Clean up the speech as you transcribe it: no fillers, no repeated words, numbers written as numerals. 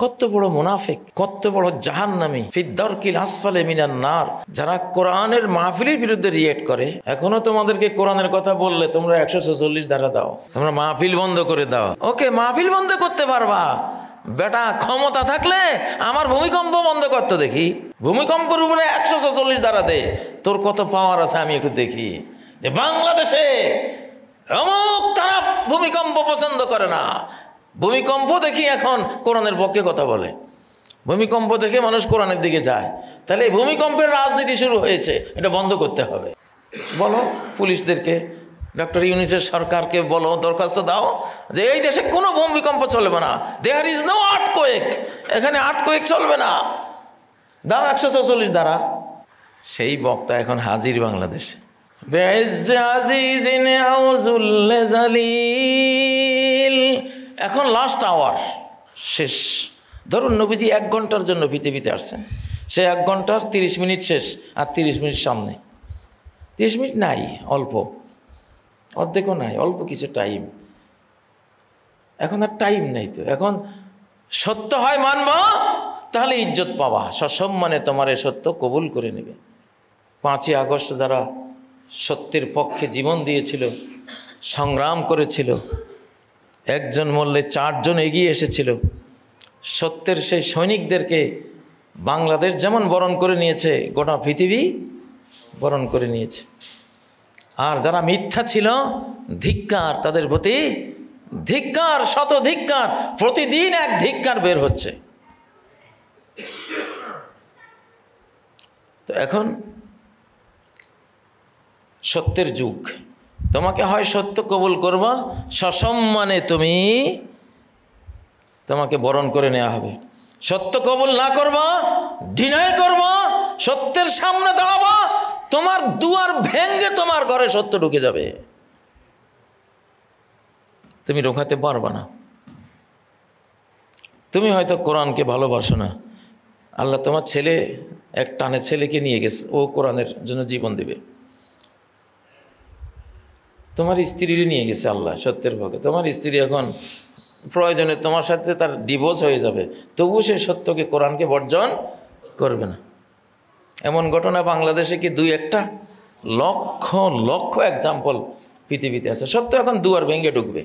কত বড় মুনাফিক, কত বড় জাহান্নামী, ফি দারকিল আসফালে মিনান নার। যারা কোরআনের মাহফিলের বিরুদ্ধে রিয়েক্ট করে, এখনো তোমাদেরকে কোরআনের কথা বললে তোমরা 146 ধারা দাও, তোমরা মাহফিল বন্ধ করে দাও। ওকে, মাহফিল বন্ধ করতে পারবা বেটা, ক্ষমতা থাকলে আমার ভূমিকম্প বন্ধ করতে দেখি। ভূমিকম্পের উপরে 146 ধারা দে, তোর কত পাওয়ার আছে আমি একটু দেখি। যে বাংলাদেশে অমুক তারা ভূমিকম্প পছন্দ করে না, ভূমিকম্প দেখি এখন কোরআনের পক্ষে কথা বলে, ভূমিকম্প দেখে মানুষ কোরআনের দিকে যায়। তাহলে এই ভূমিকম্পের রাজনীতি শুরু হয়েছে, এটা বন্ধ করতে হবে। বলো পুলিশদেরকে, ডক্টর ইউনূসের সরকারকে বলো, দরখাস্ত দাও যে এই দেশে কোনো ভূমিকম্প চলবে না, দেয়ার ইজ নো আর্থকোয়েক, এখানে আর্থকোয়েক চলবে না, দাও 146 ধারা। সেই বক্তা এখন হাজির বাংলাদেশে। এখন লাস্ট আওয়ার শেষ। ধরুন নবীজি 1 ঘন্টার জন্য পৃথিবীতে আসছেন, সে 1 ঘন্টার 30 মিনিট শেষ, আর 30 মিনিট সামনে। 30 মিনিট নাই, অল্প, অর্ধেকও নাই, অল্প কিছু টাইম। এখন আর টাইম নেই তো, এখন সত্য হয় মানব, তাহলে ইজ্জত পাওয়া, সসম্মানে তোমার এ সত্য কবুল করে নেবে। 5ই আগস্ট যারা সত্যের পক্ষে জীবন দিয়েছিল, সংগ্রাম করেছিল, একজন মরলে 4 জন এগিয়ে এসেছিল, সত্যের সেই সৈনিকদেরকে বাংলাদেশ যেমন বরণ করে নিয়েছে, গোটা পৃথিবী বরণ করে নিয়েছে। আর যারা মিথ্যা ছিল, ধিক্কার তাদের প্রতি, ধিক্কার, শত ধিক্কার, প্রতিদিন এক ধিক্কার বের হচ্ছে। তো এখন সত্যের যুগ, তোমাকে হয় সত্য কবুল করবা, সসম্মানে তোমাকে বরণ করে নেওয়া হবে। সত্য কবুল না করবা, ডিনাই করবা, সত্যের সামনে দাঁড়াবা, তোমার দুয়ার ভেঙ্গে তোমার ঘরে সত্য ঢুকে যাবে, তুমি রোখাতে পারবা না। তুমি হয়তো কোরআনকে ভালোবাসো না, আল্লাহ তোমার ছেলে এক টানে ছেলেকে নিয়ে গেছে, ও কোরআনের জন্য জীবন দেবে। তোমার স্ত্রীরই নিয়ে গেছে আল্লাহ সত্যের পক্ষে, তোমার স্ত্রী এখন প্রয়োজনে তোমার সাথে তার ডিভোর্স হয়ে যাবে, তবুও সে সত্যকে, কোরআনকে বর্জন করবে না। এমন ঘটনা বাংলাদেশে কি 2-1টা? লক্ষ লক্ষ এক্সাম্পল পৃথিবীতে আছে। সত্য এখন দুয়ার ভেঙে ঢুকবে।